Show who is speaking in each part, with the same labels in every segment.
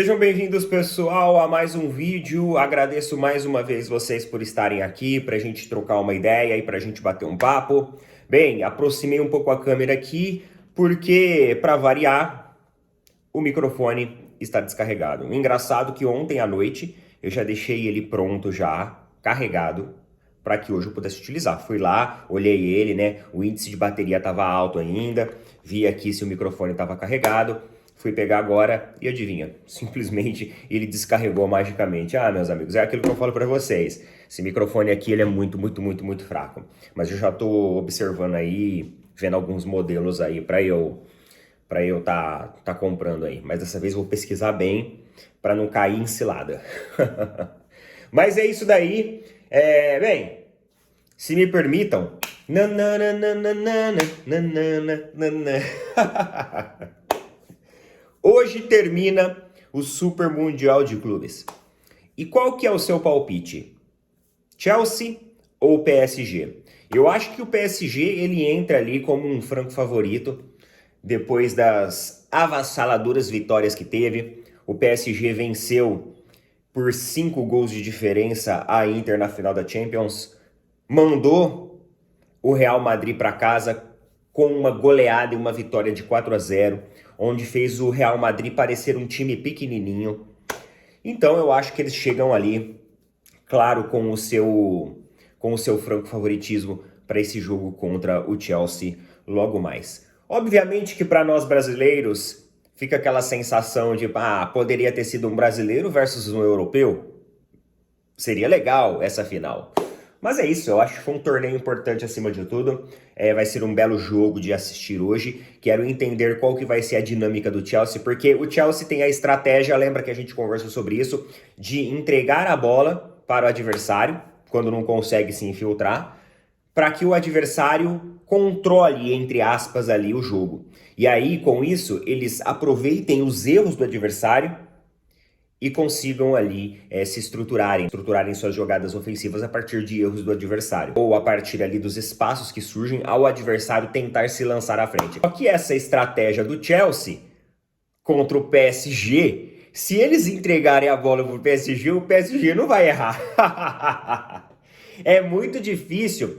Speaker 1: Sejam bem-vindos, pessoal, a mais um vídeo. Agradeço mais uma vez vocês por estarem aqui para a gente trocar uma ideia e para a gente bater um papo. Bem, aproximei um pouco a câmera aqui porque, para variar, o microfone está descarregado. O engraçado é que ontem à noite eu já deixei ele pronto já, carregado, para que hoje eu pudesse utilizar. Fui lá, olhei ele, né? O índice de bateria estava alto ainda, vi aqui se o microfone estava carregado. Fui pegar agora e adivinha, simplesmente ele descarregou magicamente. Ah, meus amigos, é aquilo que eu falo para vocês. Esse microfone aqui ele é muito fraco. Mas eu já estou observando aí, vendo alguns modelos aí para eu tá comprando aí. Mas dessa vez eu vou pesquisar bem para não cair em cilada. Mas é isso daí. Bem, se me permitam. Hoje termina o Super Mundial de Clubes. E qual que é o seu palpite? Chelsea ou PSG? Eu acho que o PSG ele entra ali como um franco favorito depois das avassaladoras vitórias que teve. O PSG venceu por 5 gols de diferença a Inter na final da Champions. Mandou o Real Madrid para casa com uma goleada e uma vitória de 4-0, onde fez o Real Madrid parecer um time pequenininho. Então eu acho que eles chegam ali, claro, com o seu franco favoritismo para esse jogo contra o Chelsea logo mais. Obviamente que para nós brasileiros fica aquela sensação de, poderia ter sido um brasileiro versus um europeu. Seria legal essa final. Mas é isso, eu acho que foi um torneio importante acima de tudo. Vai ser um belo jogo de assistir hoje. Quero entender qual que vai ser a dinâmica do Chelsea, porque o Chelsea tem a estratégia, lembra que a gente conversou sobre isso, de entregar a bola para o adversário, quando não consegue se infiltrar, para que o adversário controle, entre aspas, ali o jogo. E aí, com isso, eles aproveitem os erros do adversário e consigam ali se estruturarem suas jogadas ofensivas a partir de erros do adversário, ou a partir ali dos espaços que surgem ao adversário tentar se lançar à frente. Só que essa estratégia do Chelsea contra o PSG, se eles entregarem a bola pro PSG, o PSG não vai errar. É muito difícil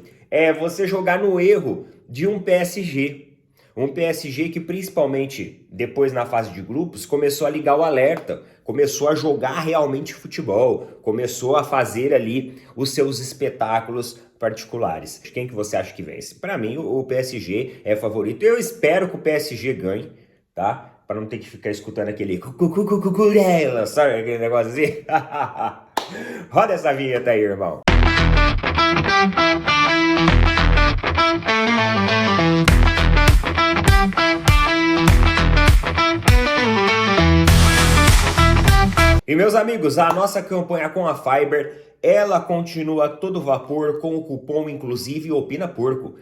Speaker 1: você jogar no erro de um PSG. Um PSG que, principalmente depois na fase de grupos, começou a ligar o alerta, começou a jogar realmente futebol, começou a fazer ali os seus espetáculos particulares. Quem que você acha que vence? Para mim, o PSG é favorito. Eu espero que o PSG ganhe, tá? Para não ter que ficar escutando aquele cucurela, sabe aquele negócio assim? Roda essa vinheta aí, irmão. E meus amigos, a nossa campanha com a Fiber, ela continua a todo vapor com o cupom inclusive Opina Porco.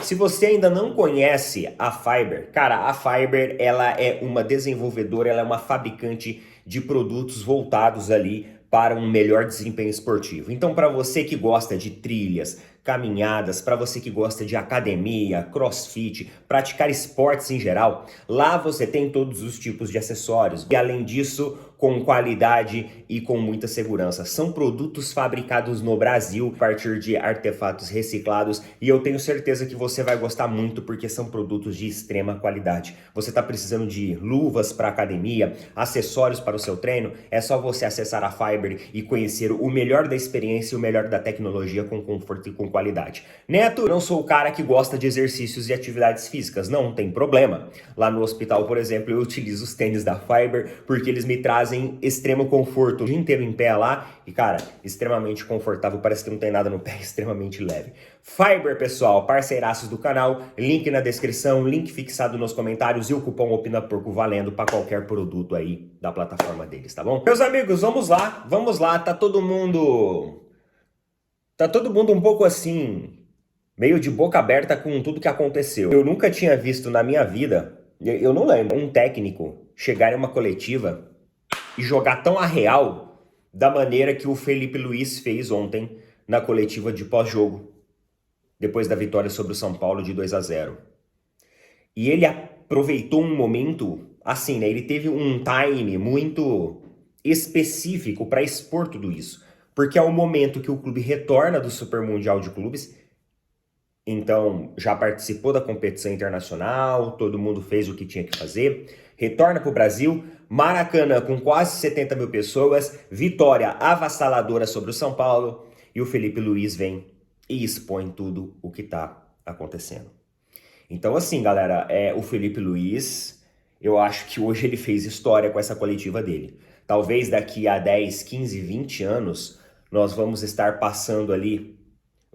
Speaker 1: Se você ainda não conhece a Fiber, cara, a Fiber ela é uma desenvolvedora, ela é uma fabricante de produtos voltados ali para um melhor desempenho esportivo. Então, para você que gosta de trilhas, caminhadas, para você que gosta de academia, crossfit, praticar esportes em geral, lá você tem todos os tipos de acessórios. E além disso, com qualidade e com muita segurança. São produtos fabricados no Brasil a partir de artefatos reciclados e eu tenho certeza que você vai gostar muito porque são produtos de extrema qualidade. Você está precisando de luvas para academia, acessórios para o seu treino? É só você acessar a Fiber e conhecer o melhor da experiência e o melhor da tecnologia com conforto e com qualidade. Neto, eu não sou o cara que gosta de exercícios e atividades físicas, não tem problema. Lá no hospital, por exemplo, eu utilizo os tênis da Fiber porque eles me trazem extremo conforto o dia inteiro em pé lá e, cara, extremamente confortável, parece que não tem nada no pé, extremamente leve. Fiber, pessoal, parceiraços do canal, link na descrição, link fixado nos comentários e o cupom Opina Porco valendo para qualquer produto aí da plataforma deles, tá bom? Meus amigos, vamos lá, tá todo mundo um pouco assim, meio de boca aberta com tudo que aconteceu. Eu nunca tinha visto na minha vida, eu não lembro, um técnico chegar em uma coletiva e jogar tão a real da maneira que o Felipe Luiz fez ontem na coletiva de pós-jogo, depois da vitória sobre o São Paulo de 2-0. E ele aproveitou um momento assim, né, ele teve um time muito específico para expor tudo isso, porque é o momento que o clube retorna do Super Mundial de Clubes, então já participou da competição internacional, todo mundo fez o que tinha que fazer, retorna para o Brasil, Maracanã com quase 70 mil pessoas, vitória avassaladora sobre o São Paulo, e o Felipe Luiz vem e expõe tudo o que está acontecendo. Então assim, galera, o Felipe Luiz, eu acho que hoje ele fez história com essa coletiva dele. Talvez daqui a 10, 15, 20 anos, nós vamos estar passando ali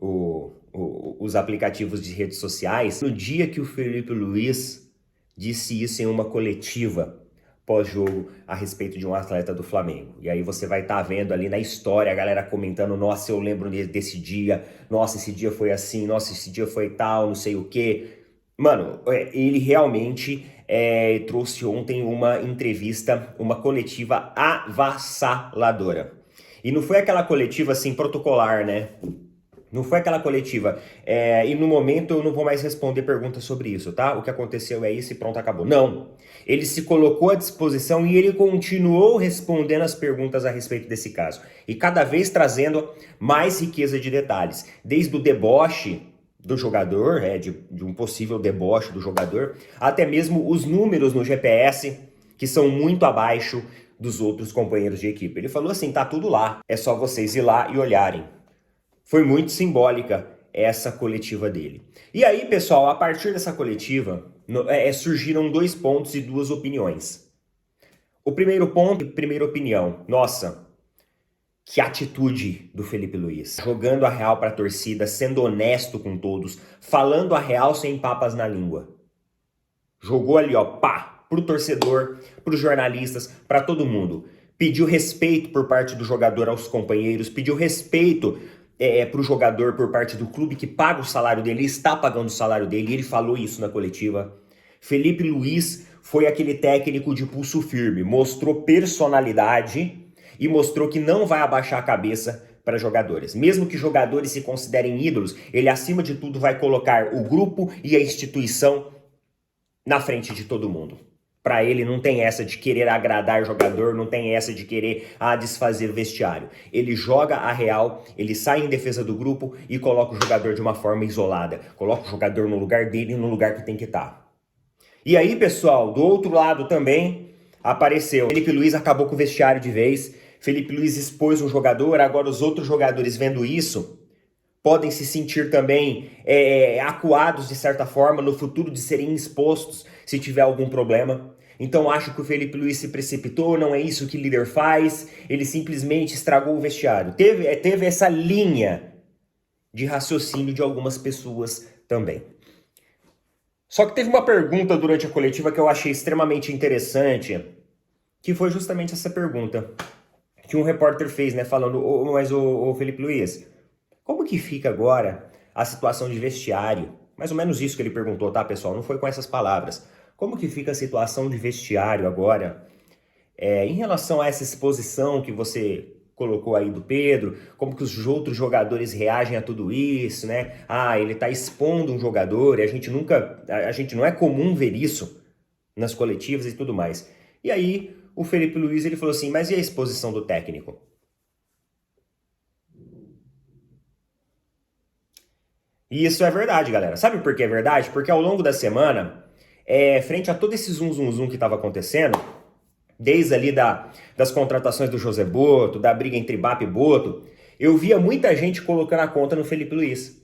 Speaker 1: os aplicativos de redes sociais. No dia que o Felipe Luiz disse isso em uma coletiva pós-jogo a respeito de um atleta do Flamengo. E aí você vai estar vendo ali na história a galera comentando, nossa, eu lembro desse dia, nossa, esse dia foi assim, nossa, esse dia foi tal, não sei o quê. Mano, ele realmente trouxe ontem uma entrevista, uma coletiva avassaladora. E não foi aquela coletiva assim protocolar, né? Não foi aquela coletiva. E no momento eu não vou mais responder perguntas sobre isso, tá? O que aconteceu é isso e pronto, acabou. Não. Ele se colocou à disposição e ele continuou respondendo as perguntas a respeito desse caso. E cada vez trazendo mais riqueza de detalhes. Desde o deboche do jogador, de um possível deboche do jogador, até mesmo os números no GPS, que são muito abaixo dos outros companheiros de equipe. Ele falou assim, tá tudo lá, é só vocês ir lá e olharem. Foi muito simbólica essa coletiva dele. E aí, pessoal, a partir dessa coletiva, surgiram 2 pontos e 2 opiniões. O primeiro ponto, primeira opinião, nossa, que atitude do Felipe Luiz. Jogando a real para a torcida, sendo honesto com todos, falando a real sem papas na língua. Jogou ali, ó, pá, pro torcedor, pros jornalistas, para todo mundo. Pediu respeito por parte do jogador aos companheiros, pediu respeito para o jogador por parte do clube que paga o salário dele, está pagando o salário dele, e ele falou isso na coletiva. Felipe Luiz foi aquele técnico de pulso firme, mostrou personalidade e mostrou que não vai abaixar a cabeça para jogadores. Mesmo que jogadores se considerem ídolos, ele acima de tudo vai colocar o grupo e a instituição na frente de todo mundo. Para ele não tem essa de querer agradar jogador, não tem essa de querer desfazer vestiário. Ele joga a real, ele sai em defesa do grupo e coloca o jogador de uma forma isolada. Coloca o jogador no lugar dele, no lugar que tem que estar. E aí, pessoal, do outro lado também apareceu. Felipe Luiz acabou com o vestiário de vez. Felipe Luiz expôs um jogador, agora os outros jogadores vendo isso podem se sentir também acuados de certa forma no futuro de serem expostos se tiver algum problema. Então acho que o Felipe Luiz se precipitou, não é isso que o líder faz, ele simplesmente estragou o vestiário. Teve essa linha de raciocínio de algumas pessoas também. Só que teve uma pergunta durante a coletiva que eu achei extremamente interessante, que foi justamente essa pergunta que um repórter fez, né, falando, mas o Felipe Luiz, como que fica agora a situação de vestiário? Mais ou menos isso que ele perguntou, tá, pessoal? Não foi com essas palavras. Como que fica a situação de vestiário agora em relação a essa exposição que você colocou aí do Pedro? Como que os outros jogadores reagem a tudo isso, né? Ele tá expondo um jogador e a gente não é comum ver isso nas coletivas e tudo mais. E aí o Felipe Luiz ele falou assim, mas e a exposição do técnico? E isso é verdade, galera. Sabe por que é verdade? Porque ao longo da semana, frente a todo esse zum que estava acontecendo, desde ali das contratações do José Boto, da briga entre Bap e Boto, eu via muita gente colocando a conta no Felipe Luiz.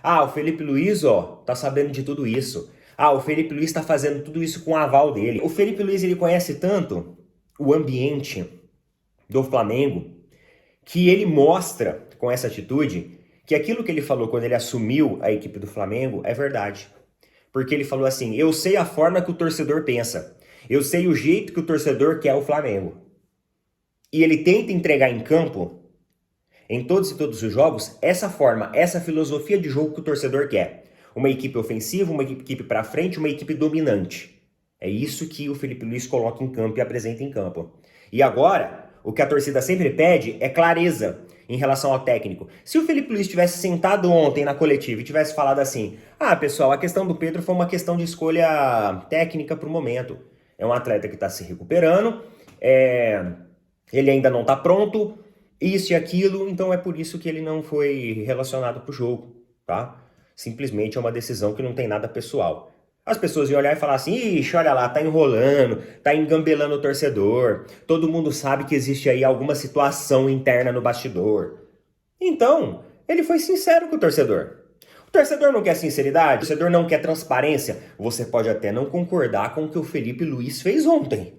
Speaker 1: O Felipe Luiz, tá sabendo de tudo isso. O Felipe Luiz tá fazendo tudo isso com o aval dele. O Felipe Luiz, ele conhece tanto o ambiente do Flamengo, que ele mostra com essa atitude que aquilo que ele falou quando ele assumiu a equipe do Flamengo é verdade. Porque ele falou assim, eu sei a forma que o torcedor pensa, eu sei o jeito que o torcedor quer o Flamengo. E ele tenta entregar em campo, em todos e todos os jogos, essa forma, essa filosofia de jogo que o torcedor quer. Uma equipe ofensiva, uma equipe para frente, uma equipe dominante. É isso que o Felipe Luiz coloca em campo e apresenta em campo. E agora, o que a torcida sempre pede é clareza em relação ao técnico. Se o Felipe Luiz tivesse sentado ontem na coletiva e tivesse falado assim, pessoal, a questão do Pedro foi uma questão de escolha técnica para o momento. É um atleta que está se recuperando, ele ainda não está pronto, isso e aquilo, então é por isso que ele não foi relacionado para o jogo, tá? Simplesmente é uma decisão que não tem nada pessoal. As pessoas iam olhar e falar assim, ixi, olha lá, tá enrolando, tá engambelando o torcedor, todo mundo sabe que existe aí alguma situação interna no bastidor. Então, ele foi sincero com o torcedor. O torcedor não quer sinceridade, o torcedor não quer transparência. Você pode até não concordar com o que o Felipe Luiz fez ontem.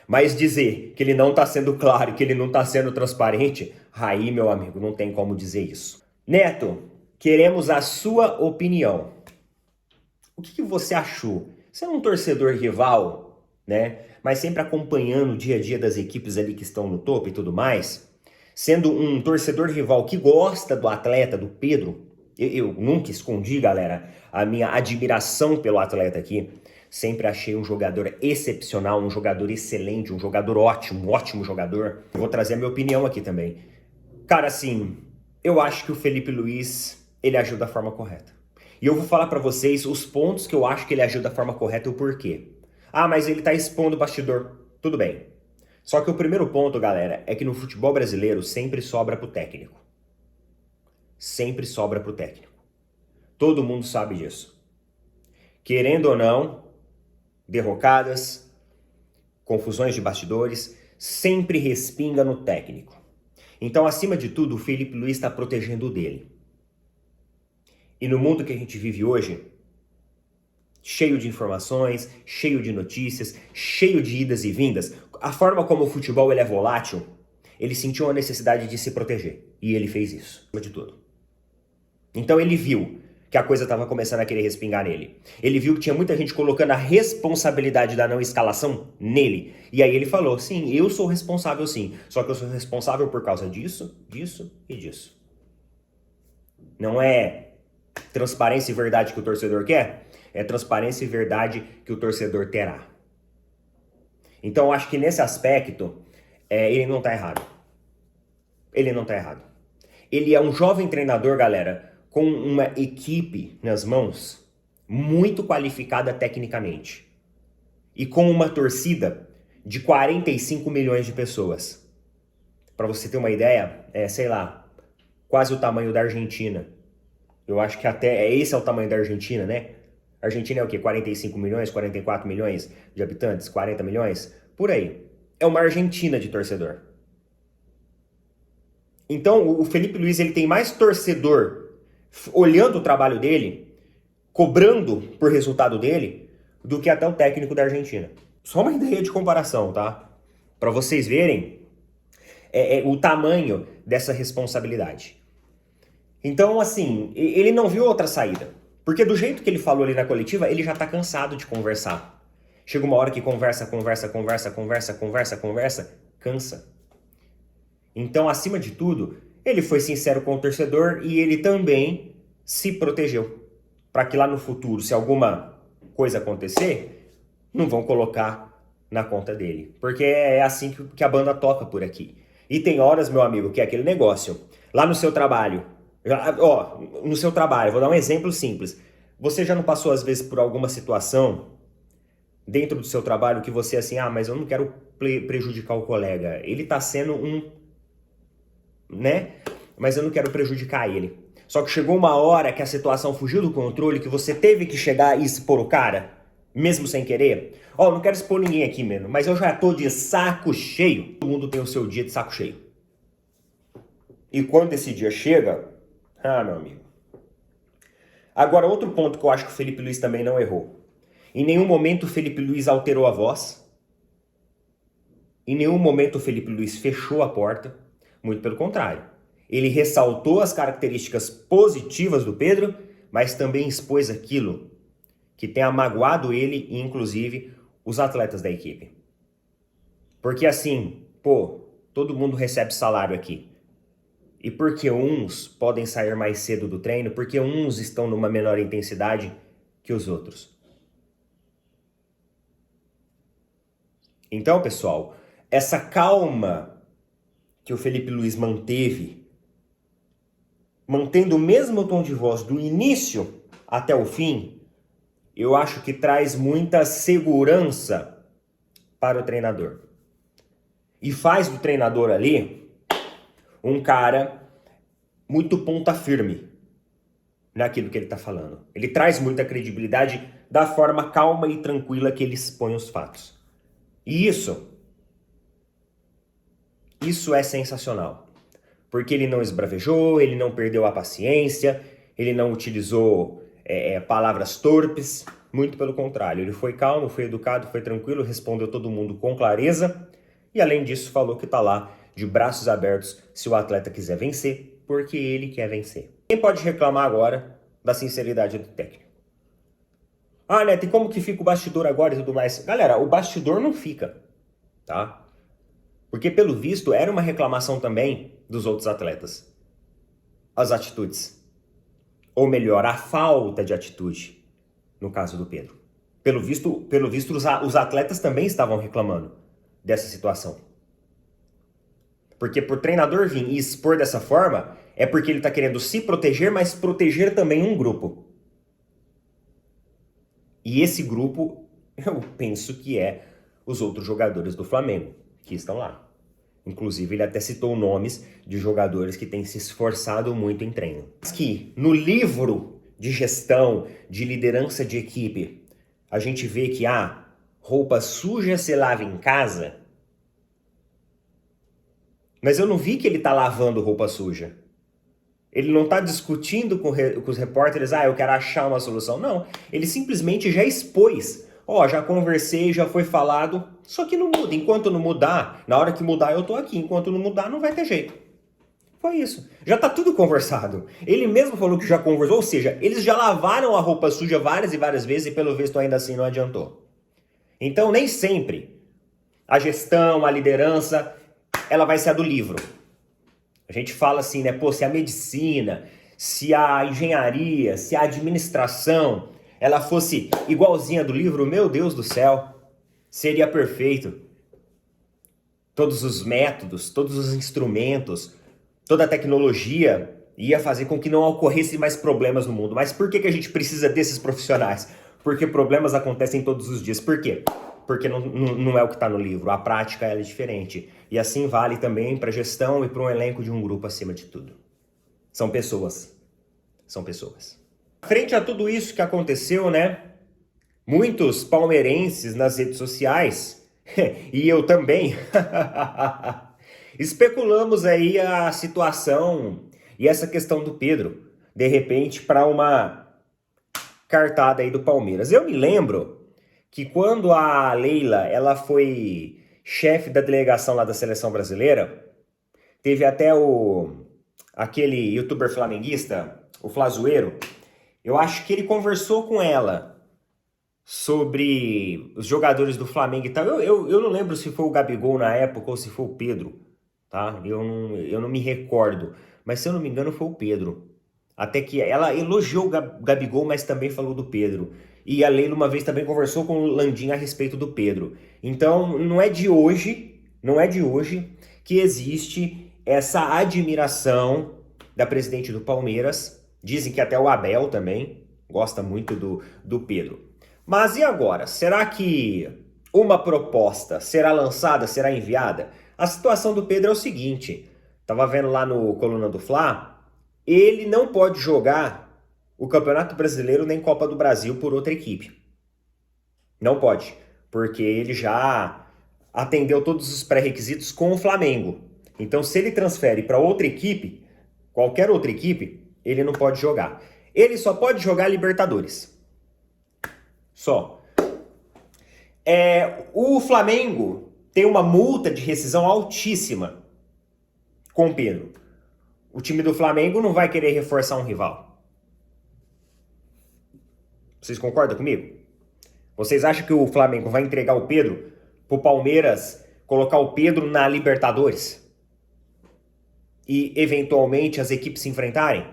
Speaker 1: Mas dizer que ele não está sendo claro e que ele não está sendo transparente, aí, meu amigo, não tem como dizer isso. Neto, queremos a sua opinião. O que você achou? Você é um torcedor rival, né? Mas sempre acompanhando o dia a dia das equipes ali que estão no topo e tudo mais. Sendo um torcedor rival que gosta do atleta, do Pedro, eu nunca escondi, galera, a minha admiração pelo atleta aqui. Sempre achei um jogador excepcional, um jogador excelente, um jogador ótimo, um ótimo jogador. Eu vou trazer a minha opinião aqui também. Cara, assim, eu acho que o Felipe Luiz, ele agiu da forma correta. E eu vou falar pra vocês os pontos que eu acho que ele agiu da forma correta e o porquê. Ah, mas ele tá expondo o bastidor. Tudo bem. Só que o primeiro ponto, galera, é que no futebol brasileiro sempre sobra pro técnico. Sempre sobra pro técnico. Todo mundo sabe disso. Querendo ou não, derrocadas, confusões de bastidores, sempre respinga no técnico. Então, acima de tudo, o Felipe Luiz está protegendo o dele. E no mundo que a gente vive hoje, cheio de informações, cheio de notícias, cheio de idas e vindas, a forma como o futebol ele é volátil, ele sentiu a necessidade de se proteger. E ele fez isso, acima de tudo. Então ele viu que a coisa estava começando a querer respingar nele. Ele viu que tinha muita gente colocando a responsabilidade da não escalação nele. E aí ele falou, sim, eu sou responsável sim. Só que eu sou responsável por causa disso, disso e disso. Não é transparência e verdade que o torcedor quer? É transparência e verdade que o torcedor terá. Então eu acho que nesse aspecto, ele não tá errado. Ele não tá errado. Ele é um jovem treinador, galera, com uma equipe nas mãos muito qualificada tecnicamente. E com uma torcida de 45 milhões de pessoas. Para você ter uma ideia, sei lá, quase o tamanho da Argentina. Eu acho que até esse é o tamanho da Argentina, né? A Argentina é o quê? 45 milhões, 44 milhões de habitantes? 40 milhões? Por aí. É uma Argentina de torcedor. Então, o Felipe Luiz ele tem mais torcedor olhando o trabalho dele, cobrando por resultado dele, do que até o técnico da Argentina. Só uma ideia de comparação, tá? Para vocês verem o tamanho dessa responsabilidade. Então, assim, ele não viu outra saída. Porque do jeito que ele falou ali na coletiva, ele já tá cansado de conversar. Chega uma hora que conversa, cansa. Então, acima de tudo, ele foi sincero com o torcedor e ele também se protegeu. Para que lá no futuro, se alguma coisa acontecer, não vão colocar na conta dele. Porque é assim que a banda toca por aqui. E tem horas, meu amigo, que é aquele negócio. Lá no seu trabalho, no seu trabalho, vou dar um exemplo simples. Você já não passou às vezes por alguma situação dentro do seu trabalho que você assim, mas eu não quero prejudicar o colega. Ele tá sendo né? Mas eu não quero prejudicar ele. Só que chegou uma hora que a situação fugiu do controle, que você teve que chegar e expor o cara, mesmo sem querer. Não quero expor ninguém aqui, mano, mas eu já tô de saco cheio. Todo mundo tem o seu dia de saco cheio. E quando esse dia chega, meu amigo. Agora, outro ponto que eu acho que o Felipe Luiz também não errou. Em nenhum momento o Felipe Luiz alterou a voz. Em nenhum momento o Felipe Luiz fechou a porta. Muito pelo contrário. Ele ressaltou as características positivas do Pedro, mas também expôs aquilo que tem amagoado ele e, inclusive, os atletas da equipe. Porque assim, todo mundo recebe salário aqui. E porque uns podem sair mais cedo do treino, porque uns estão numa menor intensidade que os outros. Então, pessoal, essa calma que o Felipe Luiz mantendo o mesmo tom de voz do início até o fim, eu acho que traz muita segurança para o treinador. E faz do treinador ali um cara muito ponta firme naquilo que ele está falando. Ele traz muita credibilidade da forma calma e tranquila que ele expõe os fatos. E isso é sensacional. Porque ele não esbravejou, ele não perdeu a paciência, ele não utilizou palavras torpes, muito pelo contrário. Ele foi calmo, foi educado, foi tranquilo, respondeu todo mundo com clareza e além disso falou que está lá de braços abertos se o atleta quiser vencer, porque ele quer vencer. Quem pode reclamar agora da sinceridade do técnico? Ah, Neto, e como que fica o bastidor agora e tudo mais? Galera, o bastidor não fica, tá? Porque, pelo visto, era uma reclamação também dos outros atletas. As atitudes. Ou melhor, a falta de atitude, no caso do Pedro. Pelo visto os atletas também estavam reclamando dessa situação. Porque por treinador vir e expor dessa forma, é porque ele está querendo se proteger, mas proteger também um grupo. E esse grupo, eu penso que é os outros jogadores do Flamengo, que estão lá. Inclusive, ele até citou nomes de jogadores que têm se esforçado muito em treino. Mas que no livro de gestão, de liderança de equipe, a gente vê que roupa suja se lava em casa. Mas eu não vi que ele está lavando roupa suja. Ele não está discutindo com os repórteres, eu quero achar uma solução. Não, ele simplesmente já expôs. Já conversei, já foi falado, só que não muda. Enquanto não mudar, na hora que mudar eu tô aqui. Enquanto não mudar, não vai ter jeito. Foi isso. Já tá tudo conversado. Ele mesmo falou que já conversou, ou seja, eles já lavaram a roupa suja várias e várias vezes e pelo visto ainda assim não adiantou. Então nem sempre a gestão, a liderança, ela vai ser a do livro. A gente fala assim, né? Se a medicina, se a engenharia, se a administração, ela fosse igualzinha do livro, meu Deus do céu, seria perfeito. Todos os métodos, todos os instrumentos, toda a tecnologia ia fazer com que não ocorresse mais problemas no mundo. Mas por que a gente precisa desses profissionais? Porque problemas acontecem todos os dias. Por quê? Porque não é o que está no livro. A prática ela é diferente. E assim vale também para a gestão e para um elenco de um grupo acima de tudo. São pessoas. São pessoas. Frente a tudo isso que aconteceu, né? Muitos palmeirenses nas redes sociais, e eu também, especulamos aí a situação e essa questão do Pedro, de repente, para uma cartada aí do Palmeiras. Eu me lembro que quando a Leila, ela foi chefe da delegação lá da Seleção Brasileira, teve até aquele youtuber flamenguista, o Flazoeiro, eu acho que ele conversou com ela sobre os jogadores do Flamengo e tal. Eu não lembro se foi o Gabigol na época ou se foi o Pedro, tá? Eu não me recordo, mas se eu não me engano foi o Pedro. Até que ela elogiou o Gabigol, mas também falou do Pedro. E a Leila uma vez também conversou com o Landim a respeito do Pedro. Então não é de hoje que existe essa admiração da presidente do Palmeiras. Dizem que até o Abel também gosta muito do Pedro. Mas e agora? Será que uma proposta será lançada, será enviada? A situação do Pedro é o seguinte, estava vendo lá no Coluna do Fla, ele não pode jogar o Campeonato Brasileiro nem Copa do Brasil por outra equipe. Não pode, porque ele já atendeu todos os pré-requisitos com o Flamengo. Então se ele transfere para outra equipe, qualquer outra equipe, ele não pode jogar. Ele só pode jogar Libertadores. Só. O Flamengo tem uma multa de rescisão altíssima com o Pedro. O time do Flamengo não vai querer reforçar um rival. Vocês concordam comigo? Vocês acham que o Flamengo vai entregar o Pedro pro Palmeiras colocar o Pedro na Libertadores? E, eventualmente, as equipes se enfrentarem?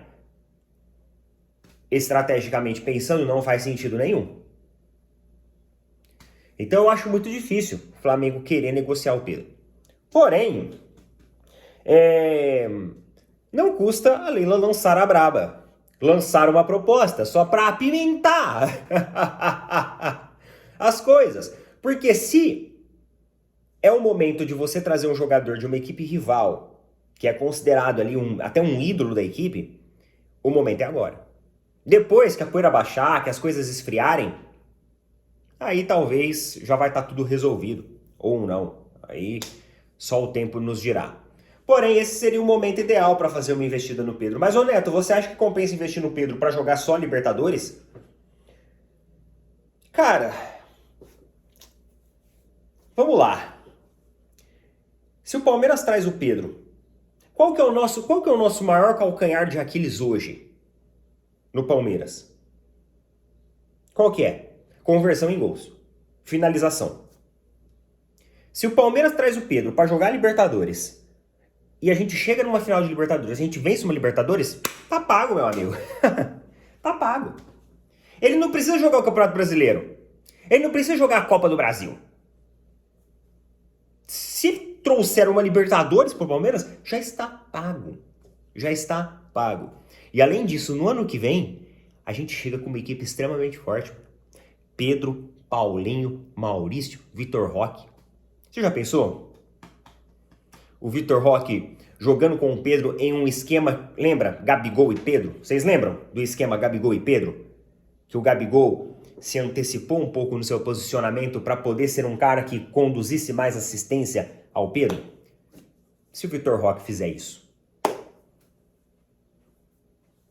Speaker 1: Estrategicamente pensando, não faz sentido nenhum. Então eu acho muito difícil o Flamengo querer negociar o Pedro. Porém, não custa a Leila lançar a braba. Lançar uma proposta só para apimentar as coisas. Porque se é o momento de você trazer um jogador de uma equipe rival, que é considerado ali até um ídolo da equipe, o momento é agora. Depois que a poeira baixar, que as coisas esfriarem, aí talvez já vai estar tudo resolvido. Ou não. Aí só o tempo nos dirá. Porém, esse seria o momento ideal para fazer uma investida no Pedro. Mas, ô Neto, você acha que compensa investir no Pedro para jogar só Libertadores? Cara, vamos lá. Se o Palmeiras traz o Pedro, qual que é o nosso maior calcanhar de Aquiles hoje no Palmeiras? Qual que é? Conversão em gols. Finalização. Se o Palmeiras traz o Pedro para jogar Libertadores e a gente chega numa final de Libertadores, a gente vence uma Libertadores, tá pago, meu amigo. Tá pago. Ele não precisa jogar o Campeonato Brasileiro. Ele não precisa jogar a Copa do Brasil. Se trouxer uma Libertadores pro Palmeiras, já está pago. Já está pago. E além disso, no ano que vem, a gente chega com uma equipe extremamente forte. Pedro, Paulinho, Maurício, Vitor Roque. Você já pensou? O Vitor Roque jogando com o Pedro em um esquema, lembra? Gabigol e Pedro? Vocês lembram do esquema Gabigol e Pedro? Que o Gabigol se antecipou um pouco no seu posicionamento para poder ser um cara que conduzisse mais assistência ao Pedro? Se o Vitor Roque fizer isso,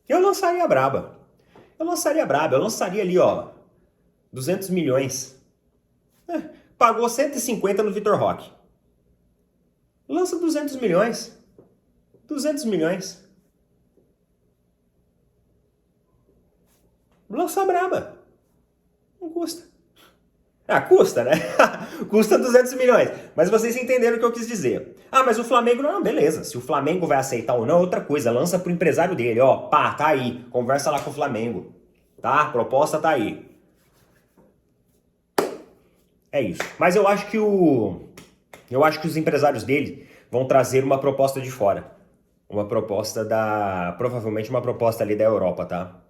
Speaker 1: eu lançaria braba. Eu lançaria ali, ó, 200 milhões. Pagou 150 no Vitor Roque. Lança 200 milhões. 200 milhões. Lança braba. Não custa. Ah, custa, né? Custa 200 milhões. Mas vocês entenderam o que eu quis dizer. Ah, mas o Flamengo não, beleza. Se o Flamengo vai aceitar ou não, é outra coisa. Lança pro empresário dele, ó. Pá, tá aí. Conversa lá com o Flamengo. Tá? A proposta tá aí. É isso. Mas eu acho que os empresários dele vão trazer uma proposta de fora. Uma proposta provavelmente uma proposta ali da Europa, tá?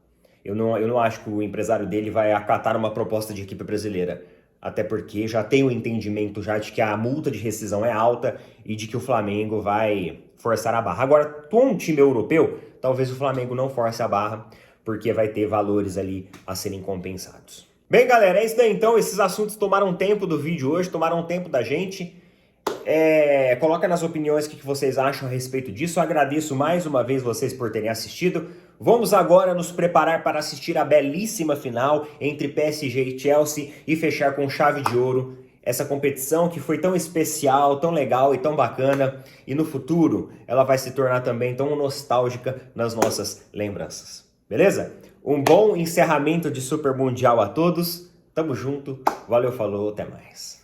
Speaker 1: Eu não acho que o empresário dele vai acatar uma proposta de equipe brasileira. Até porque já tem o entendimento já de que a multa de rescisão é alta e de que o Flamengo vai forçar a barra. Agora, com um time europeu, talvez o Flamengo não force a barra, porque vai ter valores ali a serem compensados. Bem, galera, é isso daí então. Esses assuntos tomaram tempo do vídeo hoje, tomaram tempo da gente. Coloca nas opiniões o que vocês acham a respeito disso. Eu agradeço mais uma vez vocês por terem assistido. Vamos agora nos preparar para assistir a belíssima final entre PSG e Chelsea e fechar com chave de ouro essa competição que foi tão especial, tão legal e tão bacana. E no futuro ela vai se tornar também tão nostálgica nas nossas lembranças. Beleza? Um bom encerramento de Super Mundial a todos. Tamo junto. Valeu, falou, até mais.